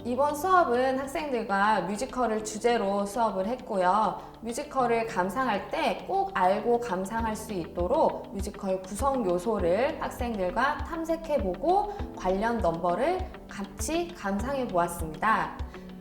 이번 수업은 학생들과 뮤지컬을 주제로 수업을 했고요. 뮤지컬을 감상할 때 꼭 알고 감상할 수 있도록 뮤지컬 구성 요소를 학생들과 탐색해보고 관련 넘버를 같이 감상해 보았습니다.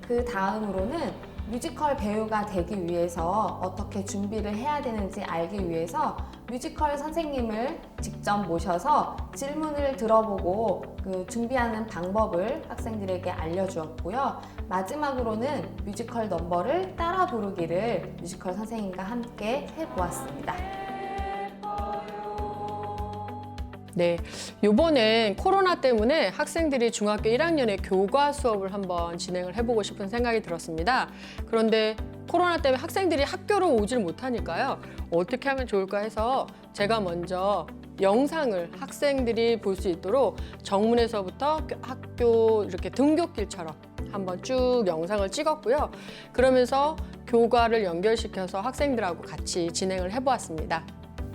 그 다음으로는 뮤지컬 배우가 되기 위해서 어떻게 준비를 해야 되는지 알기 위해서 뮤지컬 선생님을 직접 모셔서 질문을 들어보고 그 준비하는 방법을 학생들에게 알려주었고요. 마지막으로는 뮤지컬 넘버를 따라 부르기를 뮤지컬 선생님과 함께 해보았습니다. 네, 요번엔 코로나 때문에 학생들이 중학교 1학년의 교과 수업을 한번 진행을 해보고 싶은 생각이 들었습니다. 그런데 코로나 때문에 학생들이 학교로 오질 못하니까요. 어떻게 하면 좋을까 해서 제가 먼저 영상을 학생들이 볼 수 있도록 정문에서부터 학교 이렇게 등굣길처럼 한번 쭉 영상을 찍었고요. 그러면서 교과를 연결시켜서 학생들하고 같이 진행을 해보았습니다.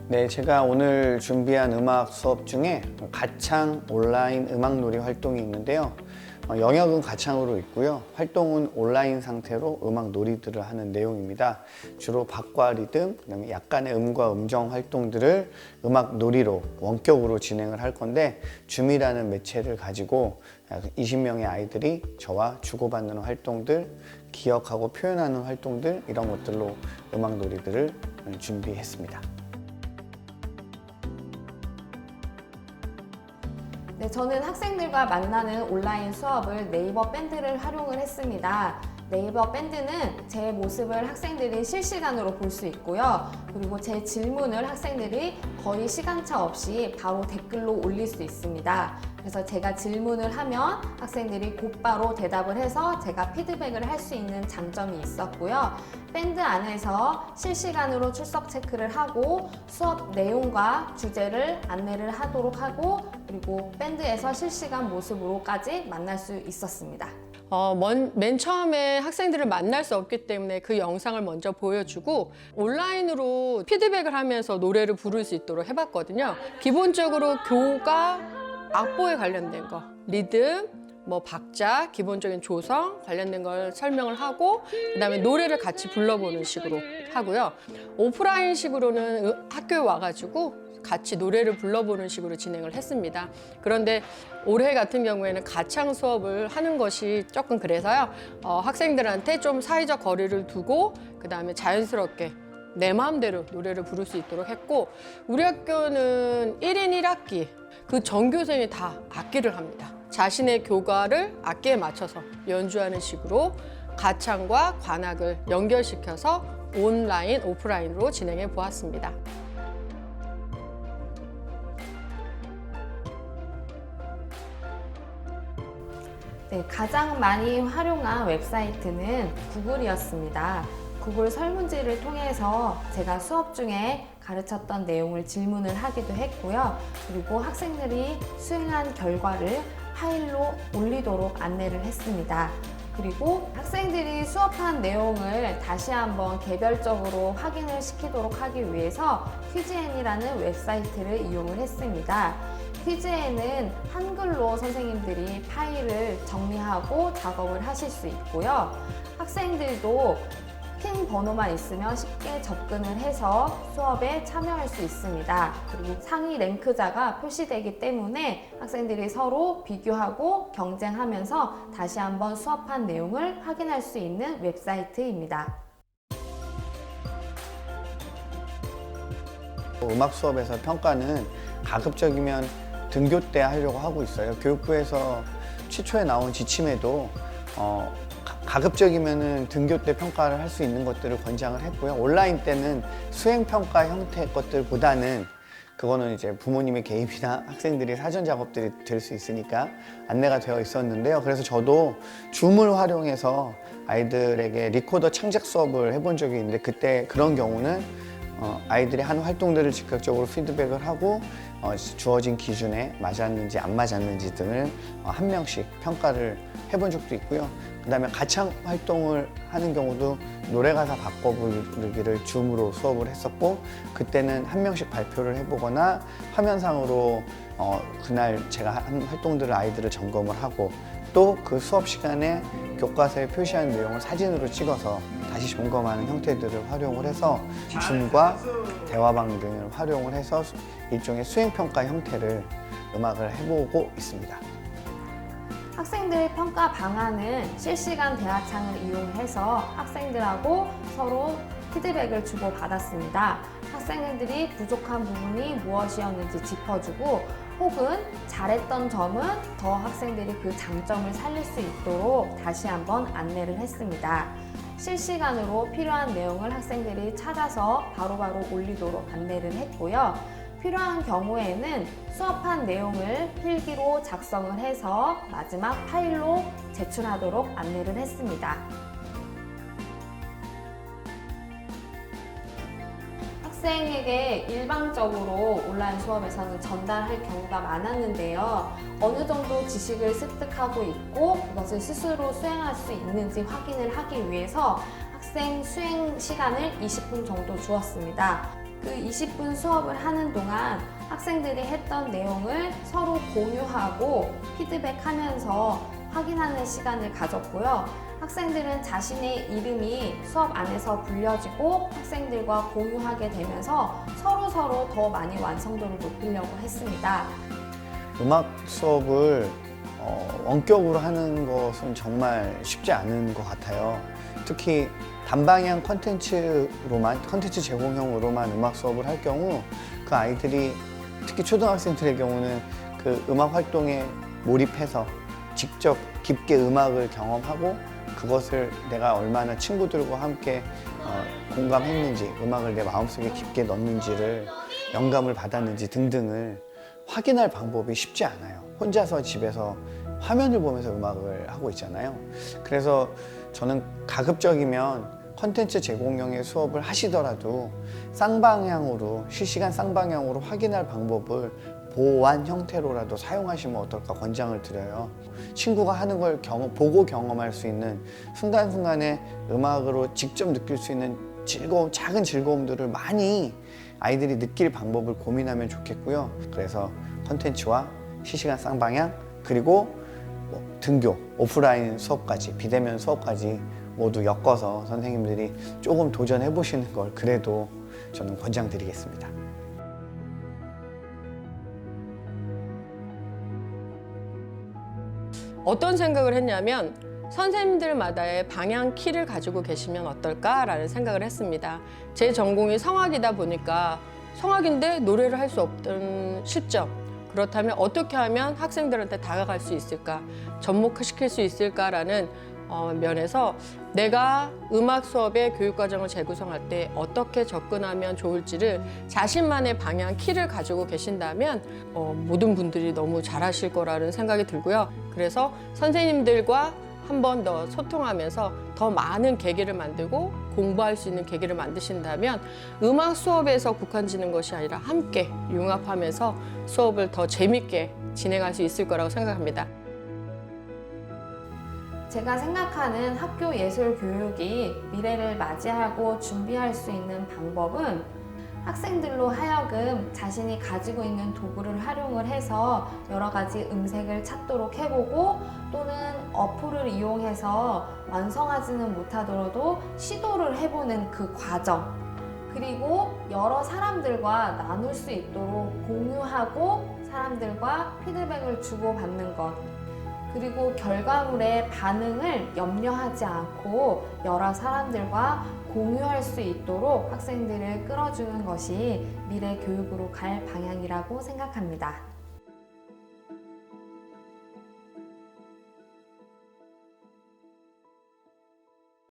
네, 제가 오늘 준비한 음악 수업 중에 가창 온라인 음악놀이 활동이 있는데요. 영역은 가창으로 있고요. 활동은 온라인 상태로 음악 놀이들을 하는 내용입니다. 주로 박과 리듬, 그다음에 약간의 음과 음정 활동들을 음악 놀이로 원격으로 진행을 할 건데 줌이라는 매체를 가지고 약 20명의 아이들이 저와 주고받는 활동들, 기억하고 표현하는 활동들 이런 것들로 음악 놀이들을 준비했습니다. 네, 저는 학생들과 만나는 온라인 수업을 네이버 밴드를 활용을 했습니다. 네이버 밴드는 제 모습을 학생들이 실시간으로 볼 수 있고요. 그리고 제 질문을 학생들이 거의 시간차 없이 바로 댓글로 올릴 수 있습니다. 그래서 제가 질문을 하면 학생들이 곧바로 대답을 해서 제가 피드백을 할 수 있는 장점이 있었고요. 밴드 안에서 실시간으로 출석 체크를 하고 수업 내용과 주제를 안내를 하도록 하고 그리고 밴드에서 실시간 모습으로까지 만날 수 있었습니다. 맨 처음에 학생들을 만날 수 없기 때문에 그 영상을 먼저 보여주고 온라인으로 피드백을 하면서 노래를 부를 수 있도록 해봤거든요. 기본적으로 교과, 악보에 관련된 거, 리듬, 박자, 기본적인 조성 관련된 걸 설명을 하고 그다음에 노래를 같이 불러보는 식으로 하고요. 오프라인 식으로는 학교에 와가지고 같이 노래를 불러보는 식으로 진행을 했습니다. 그런데 올해 같은 경우에는 가창 수업을 하는 것이 조금 그래서요. 학생들한테 좀 사회적 거리를 두고 그다음에 자연스럽게 내 마음대로 노래를 부를 수 있도록 했고 우리 학교는 1인 1악기 그 전교생이 다 악기를 합니다. 자신의 교과를 악기에 맞춰서 연주하는 식으로 가창과 관악을 연결시켜서 온라인, 오프라인으로 진행해 보았습니다. 네, 가장 많이 활용한 웹사이트는 구글이었습니다. 구글 설문지를 통해서 제가 수업 중에 가르쳤던 내용을 질문을 하기도 했고요. 그리고 학생들이 수행한 결과를 파일로 올리도록 안내를 했습니다. 그리고 학생들이 수업한 내용을 다시 한번 개별적으로 확인을 시키도록 하기 위해서 퀴즈앤이라는 웹사이트를 이용을 했습니다. 퀴즈에는 한글로 선생님들이 파일을 정리하고 작업을 하실 수 있고요. 학생들도 핀 번호만 있으면 쉽게 접근을 해서 수업에 참여할 수 있습니다. 그리고 상위 랭크자가 표시되기 때문에 학생들이 서로 비교하고 경쟁하면서 다시 한번 수업한 내용을 확인할 수 있는 웹사이트입니다. 음악 수업에서 평가는 가급적이면 등교 때 하려고 하고 있어요. 교육부에서 최초에 나온 지침에도 가급적이면은 등교 때 평가를 할 수 있는 것들을 권장을 했고요. 온라인 때는 수행평가 형태의 것들보다는 그거는 이제 부모님의 개입이나 학생들이 사전 작업들이 될 수 있으니까 안내가 되어 있었는데요. 그래서 저도 줌을 활용해서 아이들에게 리코더 창작 수업을 해본 적이 있는데 그때 그런 경우는 아이들이 한 활동들을 즉각적으로 피드백을 하고 주어진 기준에 맞았는지 안 맞았는지 등을 한 명씩 평가를 해본 적도 있고요. 그 다음에 가창 활동을 하는 경우도 노래 가사 바꿔 부르기를 줌으로 수업을 했었고 그때는 한 명씩 발표를 해보거나 화면상으로 그날 제가 한 활동들을 아이들을 점검을 하고 또 그 수업 시간에 교과서에 표시한 내용을 사진으로 찍어서 다시 점검하는 형태들을 활용을 해서 줌과 대화방 등을 활용을 해서 일종의 수행평가 형태를 음악을 해보고 있습니다. 학생들 평가 방안은 실시간 대화창을 이용해서 학생들하고 서로 피드백을 주고받았습니다. 학생들이 부족한 부분이 무엇이었는지 짚어주고 혹은 잘했던 점은 더 학생들이 그 장점을 살릴 수 있도록 다시 한번 안내를 했습니다. 실시간으로 필요한 내용을 학생들이 찾아서 바로바로 올리도록 안내를 했고요. 필요한 경우에는 수업한 내용을 필기로 작성을 해서 마지막 파일로 제출하도록 안내를 했습니다. 학생에게 일방적으로 온라인 수업에서는 전달할 경우가 많았는데요. 어느 정도 지식을 습득하고 있고 그것을 스스로 수행할 수 있는지 확인을 하기 위해서 학생 수행 시간을 20분 정도 주었습니다. 그 20분 수업을 하는 동안 학생들이 했던 내용을 서로 공유하고 피드백하면서 확인하는 시간을 가졌고요. 학생들은 자신의 이름이 수업 안에서 불려지고 학생들과 공유하게 되면서 서로 더 많이 완성도를 높이려고 했습니다. 음악 수업을 원격으로 하는 것은 정말 쉽지 않은 것 같아요. 특히 단방향 컨텐츠 제공형으로만 음악 수업을 할 경우 그 아이들이 특히 초등학생들의 경우는 그 음악 활동에 몰입해서 직접 깊게 음악을 경험하고 그것을 내가 얼마나 친구들과 함께 공감했는지, 음악을 내 마음속에 깊게 넣는지를, 영감을 받았는지 등등을 확인할 방법이 쉽지 않아요. 혼자서 집에서 화면을 보면서 음악을 하고 있잖아요. 그래서 저는 가급적이면 컨텐츠 제공형의 수업을 하시더라도 쌍방향으로, 실시간 쌍방향으로 확인할 방법을 보완 형태로라도 사용하시면 어떨까 권장을 드려요. 친구가 하는 걸 보고 경험할 수 있는 순간순간에 음악으로 직접 느낄 수 있는 즐거움, 작은 즐거움들을 많이 아이들이 느낄 방법을 고민하면 좋겠고요. 그래서 컨텐츠와 실시간 쌍방향 그리고 등교, 오프라인 수업까지, 비대면 수업까지 모두 엮어서 선생님들이 조금 도전해 보시는 걸 그래도 저는 권장드리겠습니다. 어떤 생각을 했냐면 선생님들마다의 방향 키를 가지고 계시면 어떨까라는 생각을 했습니다. 제 전공이 성악이다 보니까 성악인데 노래를 할 수 없던 실점. 그렇다면 어떻게 하면 학생들한테 다가갈 수 있을까? 접목시킬 수 있을까라는 면에서 내가 음악 수업의 교육과정을 재구성할 때 어떻게 접근하면 좋을지를 자신만의 방향 키를 가지고 계신다면 모든 분들이 너무 잘하실 거라는 생각이 들고요. 그래서 선생님들과 한 번 더 소통하면서 더 많은 계기를 만들고 공부할 수 있는 계기를 만드신다면 음악 수업에서 국한지는 것이 아니라 함께 융합하면서 수업을 더 재밌게 진행할 수 있을 거라고 생각합니다. 제가 생각하는 학교 예술 교육이 미래를 맞이하고 준비할 수 있는 방법은 학생들로 하여금 자신이 가지고 있는 도구를 활용을 해서 여러 가지 음색을 찾도록 해보고 또는 어플을 이용해서 완성하지는 못하더라도 시도를 해보는 그 과정, 그리고 여러 사람들과 나눌 수 있도록 공유하고 사람들과 피드백을 주고받는 것, 그리고 결과물의 반응을 염려하지 않고 여러 사람들과 공유할 수 있도록 학생들을 끌어주는 것이 미래 교육으로 갈 방향이라고 생각합니다.